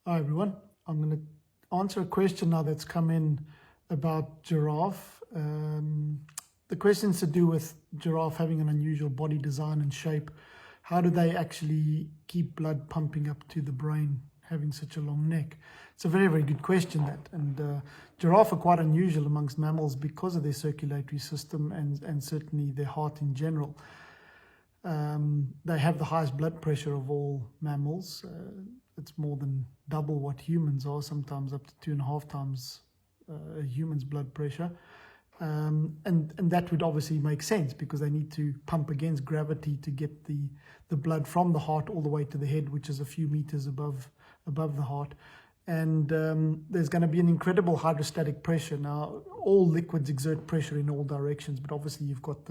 Hi everyone, I'm going to answer a question now that's come in about Giraffe. The question's to do with Giraffe having an unusual body design and shape. How do they actually keep blood pumping up to the brain, having such a long neck? It's a very, very good question, that. And Giraffe are quite unusual amongst mammals because of their circulatory system and certainly their heart in general. They have the highest blood pressure of all mammals. It's more than double what humans are, sometimes up to 2.5 times a human's blood pressure. And that would obviously make sense because they need to pump against gravity to get the blood from the heart all the way to the head, which is a few meters above the heart. And there's going to be an incredible hydrostatic pressure. Now, all liquids exert pressure in all directions, but obviously you've got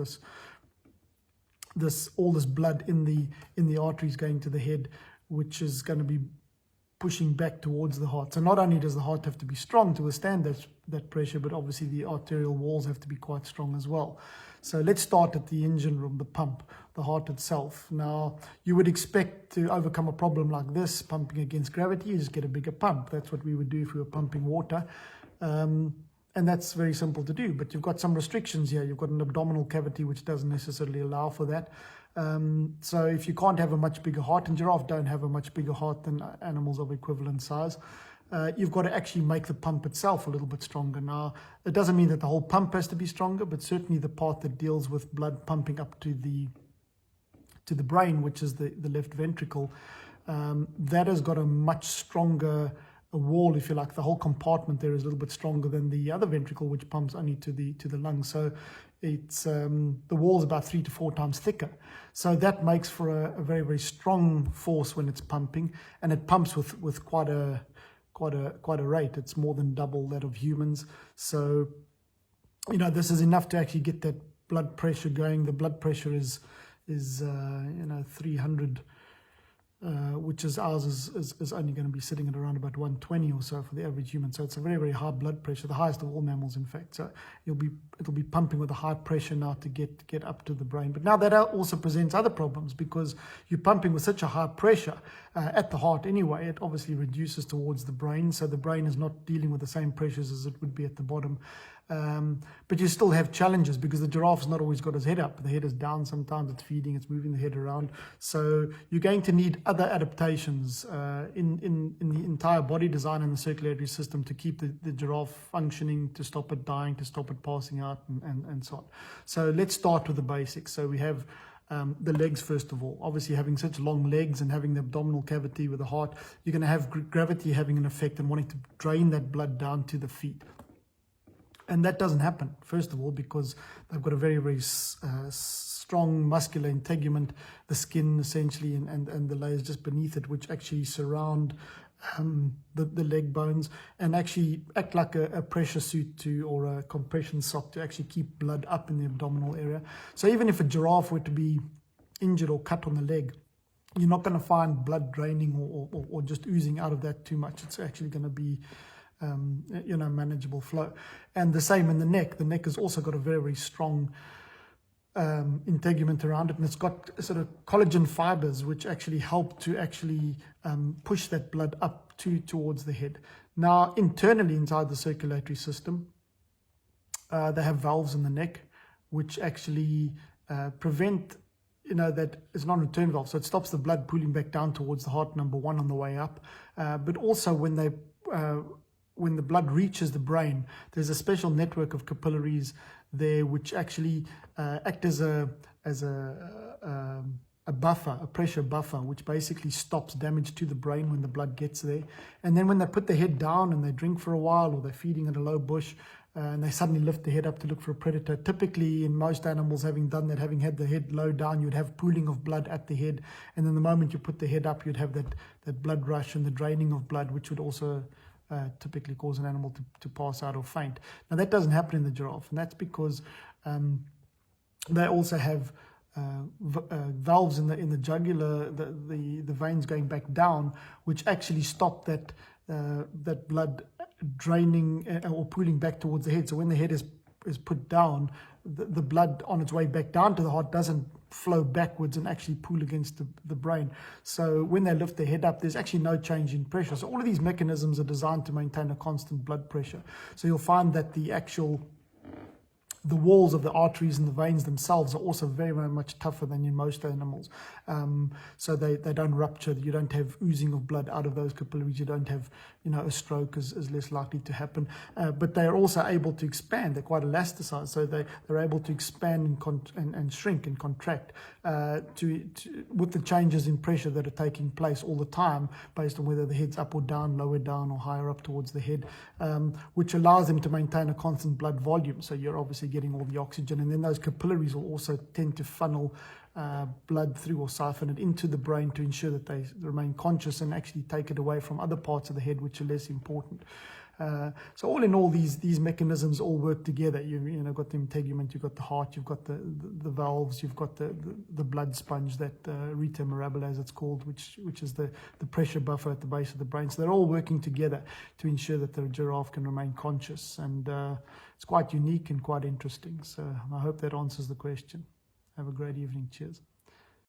all this blood in the arteries going to the head, which is going to be pushing back towards the heart. So not only does the heart have to be strong to withstand that pressure, but obviously the arterial walls have to be quite strong as well. So let's start at the engine room, the pump, the heart itself. Now, you would expect to overcome a problem like this, pumping against gravity, you just get a bigger pump. That's what we would do if we were pumping water. And that's very simple to do, but you've got some restrictions here. You've got an abdominal cavity, which doesn't necessarily allow for that. So if you can't have a much bigger heart, and giraffe don't have a much bigger heart than animals of equivalent size, you've got to actually make the pump itself a little bit stronger. Now, it doesn't mean that the whole pump has to be stronger, but certainly the part that deals with blood pumping up to the brain, which is the left ventricle, that has got a much stronger wall, if you like. The whole compartment there is a little bit stronger than the other ventricle, which pumps only to the lungs. So it's the wall is about 3 to 4 times thicker. So that makes for a very, very strong force when it's pumping, and it pumps with quite a rate. It's more than double that of humans. So this is enough to actually get that blood pressure going. The blood pressure is 300. Which is ours is only going to be sitting at around about 120 or so for the average human. So it's a very, very high blood pressure, the highest of all mammals, in fact. So it'll be pumping with a high pressure now to get up to the brain. But now that also presents other problems, because you're pumping with such a high pressure at the heart anyway. It obviously reduces towards the brain, so the brain is not dealing with the same pressures as it would be at the bottom. But you still have challenges because the giraffe's not always got his head up. The head is down sometimes, it's feeding, it's moving the head around. So you're going to need other adaptations in the entire body design and the circulatory system to keep the giraffe functioning, to stop it dying, to stop it passing out, and so on. So let's start with the basics. So we have the legs, first of all. Obviously, having such long legs and having the abdominal cavity with the heart, you're going to have gravity having an effect and wanting to drain that blood down to the feet. And that doesn't happen, first of all, because they've got a very, very strong muscular integument, the skin essentially, and the layers just beneath it, which actually surround the leg bones and actually act like a pressure suit or a compression sock to actually keep blood up in the abdominal area. So even if a giraffe were to be injured or cut on the leg, you're not going to find blood draining or just oozing out of that too much. It's actually going to be manageable flow. And the same in the neck. The neck has also got a very, very strong integument around it, and it's got sort of collagen fibers which actually help to actually push that blood up towards the head. Now, internally inside the circulatory system, they have valves in the neck which actually prevent that it's not a return valve, so it stops the blood pooling back down towards the heart, number one, on the way up, but also when the blood reaches the brain, there's a special network of capillaries there which actually act as a buffer, a pressure buffer, which basically stops damage to the brain when the blood gets there. And then when they put the head down and they drink for a while, or they're feeding at a low bush, and they suddenly lift the head up to look for a predator. Typically, in most animals, having done that, having had the head low down, you'd have pooling of blood at the head. And then the moment you put the head up, you'd have that blood rush and the draining of blood, which would also typically cause an animal to pass out or faint. Now, that doesn't happen in the giraffe, and that's because they also have valves in the jugular, the veins going back down, which actually stop that blood draining or pooling back towards the head. So when the head is put down, the blood on its way back down to the heart doesn't flow backwards and actually pull against the brain. So when they lift their head up, there's actually no change in pressure. So all of these mechanisms are designed to maintain a constant blood pressure. So you'll find that the walls of the arteries and the veins themselves are also very, very much tougher than in most animals. So they don't rupture. You don't have oozing of blood out of those capillaries. You don't have, a stroke is less likely to happen. But they are also able to expand. They're quite elasticized. So they're able to expand and shrink and contract with the changes in pressure that are taking place all the time based on whether the head's up or down, lower down, or higher up towards the head, which allows them to maintain a constant blood volume. So you're obviously getting all the oxygen, and then those capillaries will also tend to funnel blood through or siphon it into the brain to ensure that they remain conscious and actually take it away from other parts of the head which are less important. So all in all, these mechanisms all work together. You've got the integument, you've got the heart, you've got the valves, you've got the blood sponge, that rete mirabilis as it's called, which is the pressure buffer at the base of the brain. So they're all working together to ensure that the giraffe can remain conscious, and it's quite unique and quite interesting. So I hope that answers the question. Have a great evening. Cheers.